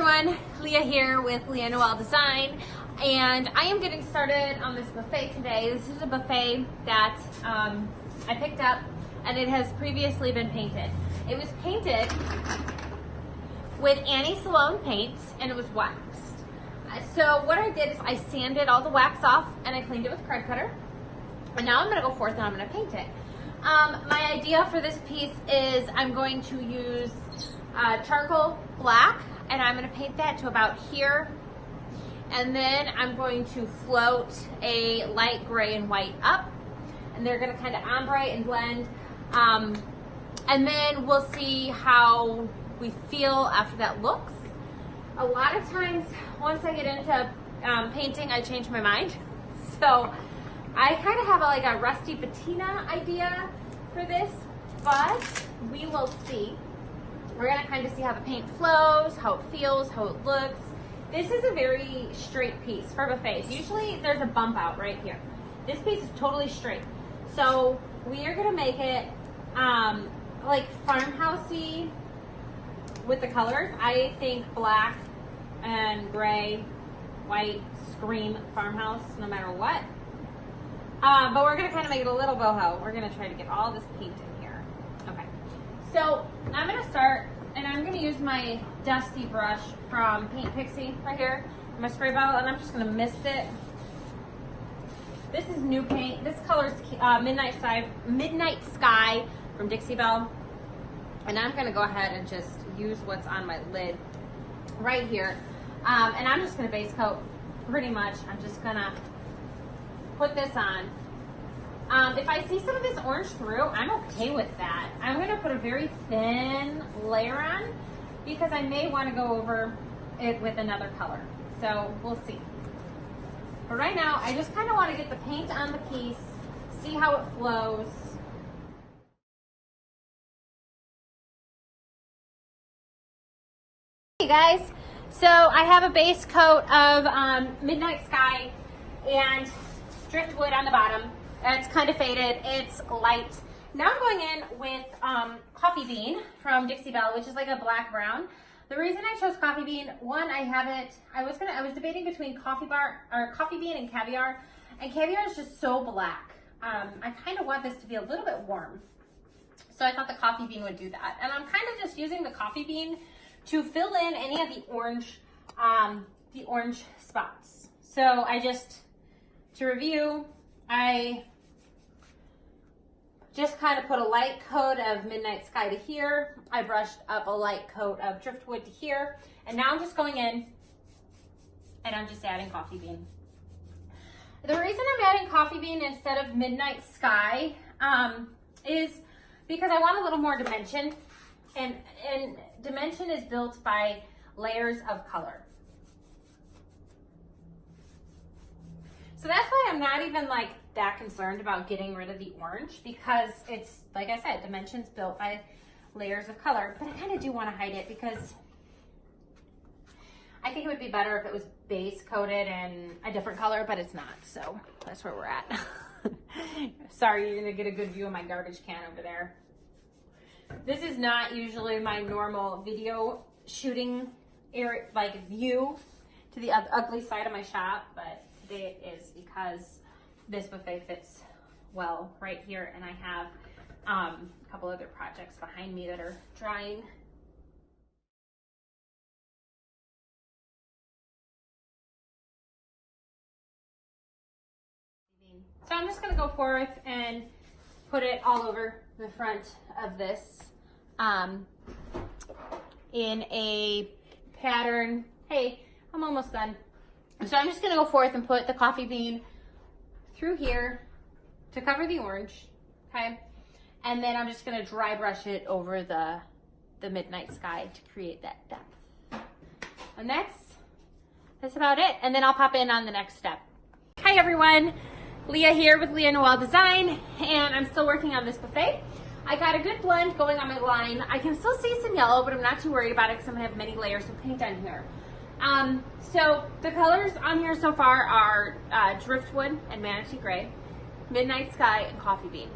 everyone, Leah here with Leah Noell Design, and I am getting started on this buffet today. This is a buffet that I picked up, and it has previously been painted. It was painted with Annie Salone paint, and it was waxed. So what I did is I sanded all the wax off, and I cleaned it with a card cutter, and now I'm going to go forth and I'm going to paint it. My idea for this piece is I'm going to use charcoal black, and I'm going to paint that to about here, and then I'm going to float a light gray and white up, and they're going to kind of ombre and blend, and then we'll see how we feel after that looks. A lot of times once I get into painting, I change my mind, so I kind of have a rusty patina idea for this, but we will see. We're gonna kind of see how the paint flows, how it feels, how it looks. This is a very straight piece for buffets. Usually there's a bump out right here. This piece is totally straight. So we are gonna make it like farmhousey with the colors. I think black and gray, white scream farmhouse no matter what. But we're gonna kind of make it a little boho. We're gonna try to get all this paint in here. Okay. So I'm gonna start, and I'm gonna use my dusty brush from Paint Pixie right here, my spray bottle, and I'm just gonna mist it. This is new paint. This color is Midnight Sky from Dixie Belle, and I'm gonna go ahead and just use what's on my lid right here, and I'm just gonna base coat pretty much. I'm just gonna put this on. If I see some of this orange through, I'm okay with that. I'm gonna put a very thin layer on because I may wanna go over it with another color. So we'll see. But right now, I just kinda wanna get the paint on the piece, see how it flows. Hey guys, so I have a base coat of Midnight Sky and driftwood on the bottom. It's kind of faded, it's light. Now I'm going in with Coffee Bean from Dixie Belle, which is like a black brown. The reason I chose Coffee Bean, one, I was debating between Coffee Bean and Caviar, and Caviar is just so black. I kind of want this to be a little bit warm. So I thought the Coffee Bean would do that. And I'm kind of just using the Coffee Bean to fill in any of the orange spots. So to review, I just kind of put a light coat of Midnight Sky to here. I brushed up a light coat of Driftwood to here. And now I'm just going in and I'm just adding Coffee Bean. The reason I'm adding Coffee Bean instead of Midnight Sky is because I want a little more dimension. And dimension is built by layers of color. So that's why I'm not even that concerned about getting rid of the orange, because it's, like I said, dimension's built by layers of color. But I kind of do want to hide it because I think it would be better if it was base coated in a different color, but it's not. So that's where we're at. Sorry, you're gonna get a good view of my garbage can over there. This is not usually my normal video shooting area, view to the ugly side of my shop, but today it is because this buffet fits well right here, and I have a couple other projects behind me that are drying. So I'm just gonna go forth and put it all over the front of this in a pattern. Hey, I'm almost done. So I'm just gonna go forth and put the Coffee Bean through here to cover the orange, okay? And then I'm just gonna dry brush it over the Midnight Sky to create that depth. And that's about it. And then I'll pop in on the next step. Hi everyone, Leah here with Leah Noell Design, and I'm still working on this buffet. I got a good blend going on my line. I can still see some yellow, but I'm not too worried about it because I'm gonna have many layers of paint on here. So the colors on here so far are Driftwood and Manatee Gray, Midnight Sky, and Coffee Bean.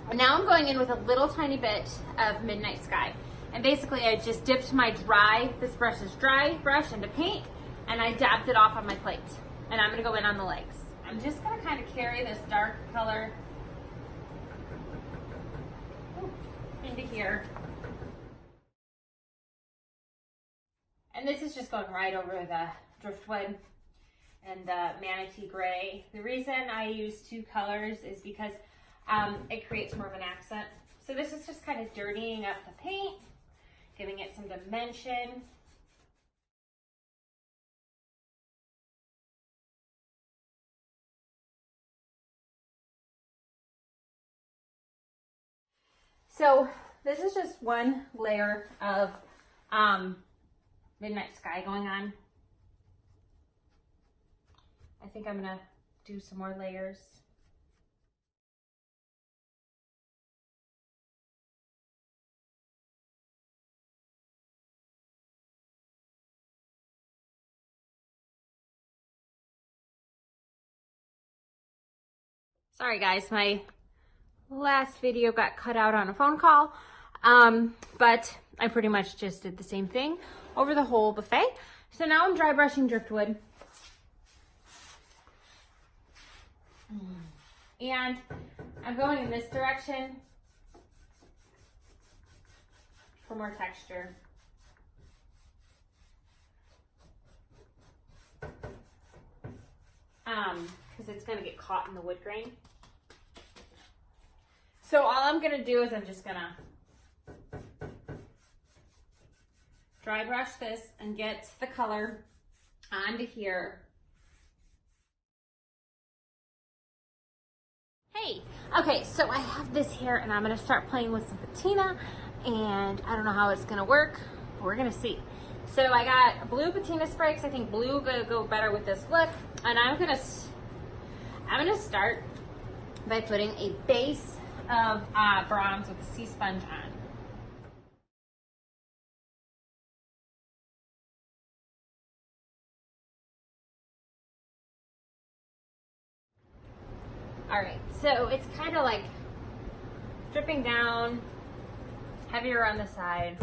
And now I'm going in with a little tiny bit of Midnight Sky. And basically I just dipped my this brush is dry brush into paint, and I dabbed it off on my plate. And I'm gonna go in on the legs. I'm just gonna kind of carry this dark color into here. And this is just going right over the driftwood and the manatee gray. The reason I use two colors is because it creates more of an accent. So this is just kind of dirtying up the paint, giving it some dimension. So this is just one layer of Midnight Sky going on. I think I'm gonna do some more layers. Sorry guys, my last video got cut out on a phone call, but I pretty much just did the same thing over the whole buffet. So now I'm dry brushing driftwood. And I'm going in this direction for more texture. Because it's going to get caught in the wood grain. So all I'm going to do is I'm just going to dry brush this and get the color onto here. Hey, okay, so I have this here and I'm going to start playing with some patina, and I don't know how it's going to work, but we're going to see. So I got blue patina spray because I think blue will go better with this look, and I'm going to start by putting a base of bronze with a sea sponge on. All right, so it's kind of like dripping down, heavier on the side.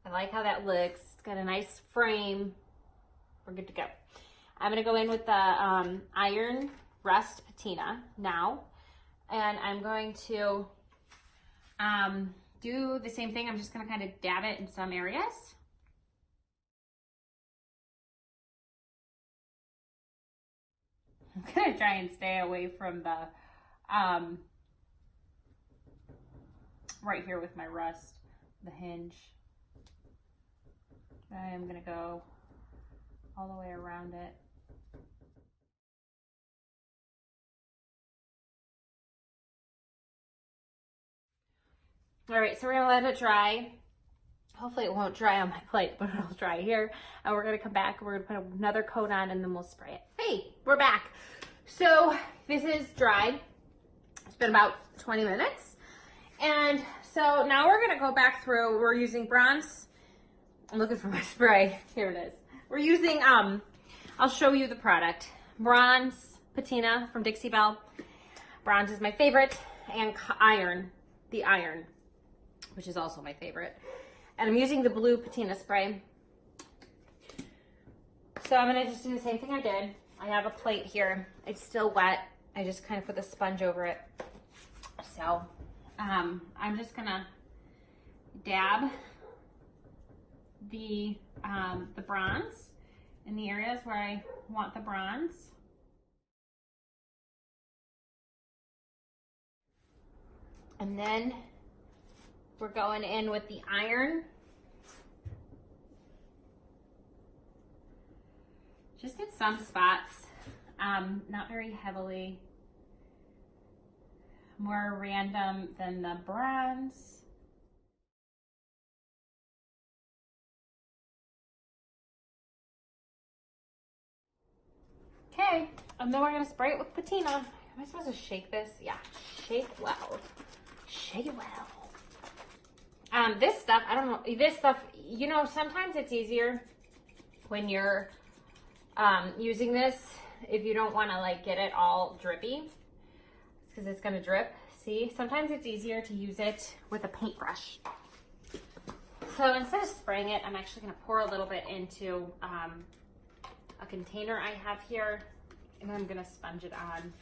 I like how that looks. It's got a nice frame. We're good to go. I'm gonna go in with the iron rust patina now, and I'm going to do the same thing. I'm just gonna kind of dab it in some areas. I'm gonna try and stay away from the right here with my rust, the hinge. I am gonna go all the way around it. All right, so we're gonna let it dry. Hopefully it won't dry on my plate, but it'll dry here. And we're gonna come back, we're gonna put another coat on, and then we'll spray it. Hey, we're back. So this is dried. It's been about 20 minutes. And so now we're gonna go back through, we're using bronze. I'm looking for my spray, here it is. We're using, I'll show you the product. Bronze patina from Dixie Belle. Bronze is my favorite, and iron, the iron, which is also my favorite. And I'm using the blue patina spray. So I'm gonna just do the same thing I did. I have a plate here. It's still wet. I just kind of put the sponge over it. So I'm just gonna dab the bronze in the areas where I want the bronze. And then we're going in with the iron. Just in some spots, not very heavily. More random than the bronze. Okay, and then we're gonna spray it with patina. Am I supposed to shake this? Yeah, shake well. Shake it well. This stuff, I don't know, this stuff, you know, sometimes it's easier when you're using this if you don't want to like get it all drippy. because it's gonna drip. See, sometimes it's easier to use it with a paintbrush. So instead of spraying it, I'm actually gonna pour a little bit into a container I have here, and I'm gonna sponge it on.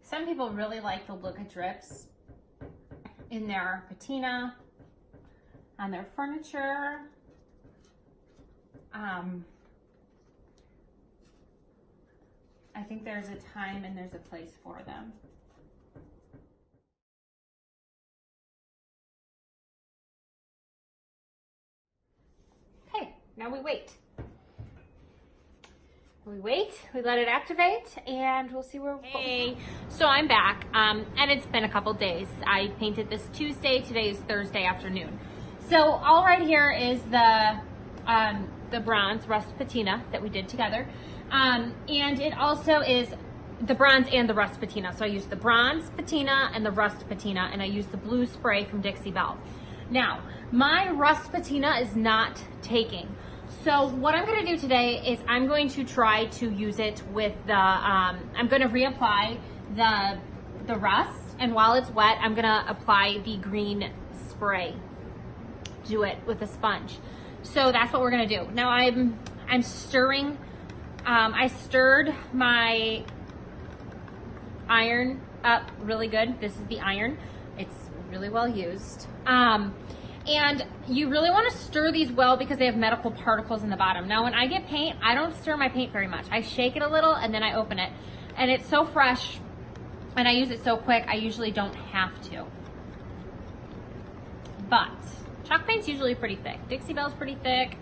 Some people really like the look of drips in their patina, on their furniture. I think there's a time and there's a place for them. Okay, now we wait. We wait, we let it activate, and we'll see where we're going. Hey, so I'm back, and it's been a couple days. I painted this Tuesday, today is Thursday afternoon. So all right here is the bronze rust patina that we did together. And it also is the bronze and the rust patina. So I used the bronze patina and the rust patina, and I used the blue spray from Dixie Belle. Now, my rust patina is not taking. So what I'm gonna do today is I'm going to try to use it with the, I'm gonna reapply the rust, and while it's wet, I'm gonna apply the green spray. Do it with a sponge. So that's what we're gonna do. Now I'm stirring, I stirred my iron up really good. This is the iron. It's really well used. And you really want to stir these well because they have medical particles in the bottom. Now when I get paint, I don't stir my paint very much. I shake it a little and then I open it. And it's so fresh and I use it so quick, I usually don't have to. But chalk paint's usually pretty thick. Dixie Belle's pretty thick.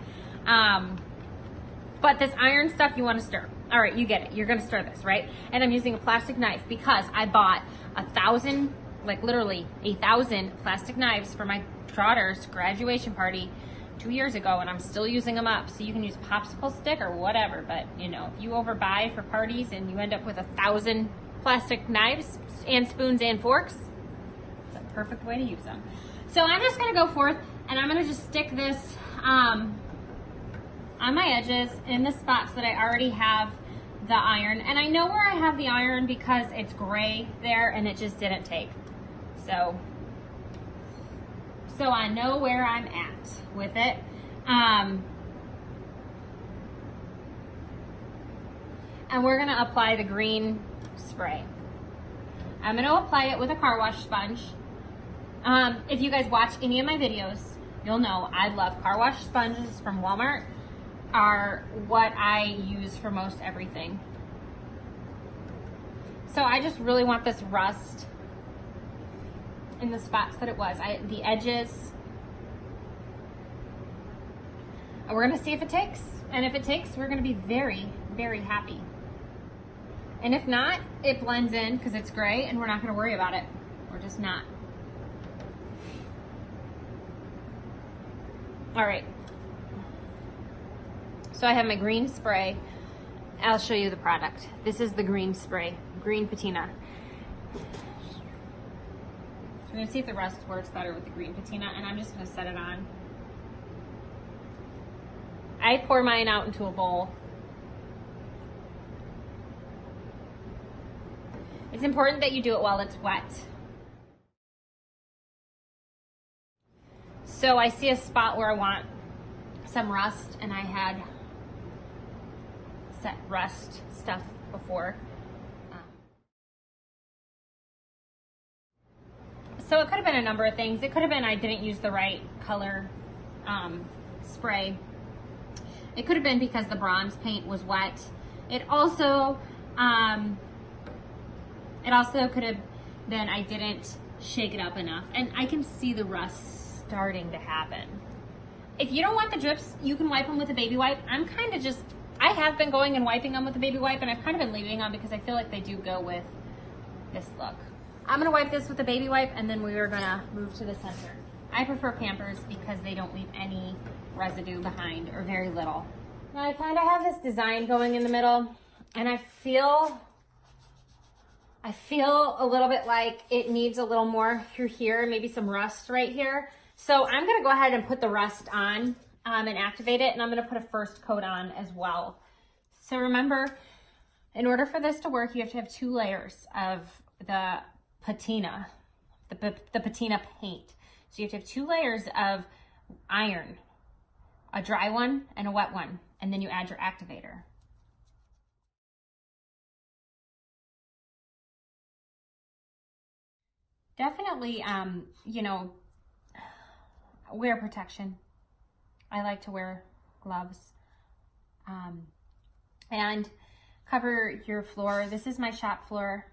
But this iron stuff you want to stir. All right, you get it. You're gonna stir this, right? And I'm using a plastic knife because I bought 1,000, like literally 1,000 plastic knives for my daughter's graduation party 2 years ago, and I'm still using them up. So you can use popsicle stick or whatever, but you know, if you overbuy for parties and you end up with 1,000 plastic knives and spoons and forks, it's a perfect way to use them. So I'm just gonna go forth and I'm gonna just stick this on my edges in the spots that I already have the iron. And I know where I have the iron because it's gray there and it just didn't take. So I know where I'm at with it. And we're gonna apply the green spray. I'm gonna apply it with a car wash sponge. If you guys watch any of my videos, you'll know I love car wash sponges from Walmart. Are what I use for most everything. So I just really want this rust in the spots that it was, the edges. And we're gonna see if it takes. And if it takes, we're gonna be very, very happy. And if not, it blends in because it's gray and we're not gonna worry about it. We're just not. All right. So I have my green spray. I'll show you the product. This is the green spray, green patina. We're gonna see if the rust works better with the green patina, and I'm just gonna set it on. I pour mine out into a bowl. It's important that you do it while it's wet. So I see a spot where I want some rust, and I had set rust stuff before. So it could have been a number of things. It could have been I didn't use the right color spray. It could have been because the bronze paint was wet. It also could have been I didn't shake it up enough. And I can see the rust starting to happen. If you don't want the drips, you can wipe them with a baby wipe. I have been going and wiping them with a baby wipe, and I've kind of been leaving them because I feel like they do go with this look. I'm gonna wipe this with a baby wipe, and then we are gonna move to the center. I prefer Pampers because they don't leave any residue behind, or very little. Now I kind of have this design going in the middle, and I feel a little bit like it needs a little more through here, maybe some rust right here. So I'm gonna go ahead and put the rest on and activate it, and I'm gonna put a first coat on as well. So remember, in order for this to work, you have to have 2 layers of the patina, the patina paint. So you have to have 2 layers of iron, a dry one and a wet one, and then you add your activator. Definitely, you know, wear protection. I like to wear gloves. And cover your floor. This is my shop floor.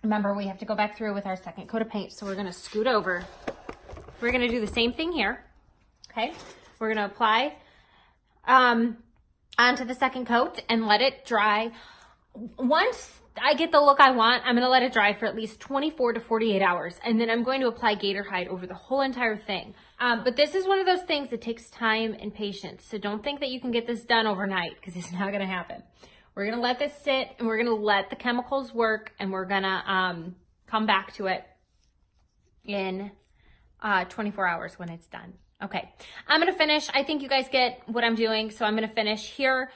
Remember, we have to go back through with our second coat of paint, so we're gonna scoot over. We're gonna do the same thing here, okay? We're gonna apply onto the second coat and let it dry. Once I get the look I want, I'm gonna let it dry for at least 24 to 48 hours, and then I'm going to apply Gator Hide over the whole entire thing. But this is one of those things that takes time and patience, so don't think that you can get this done overnight, because it's not gonna happen. We're gonna let this sit, and we're gonna let the chemicals work, and we're gonna come back to it in 24 hours when it's done. Okay, I'm gonna finish. I think you guys get what I'm doing, so I'm gonna finish here.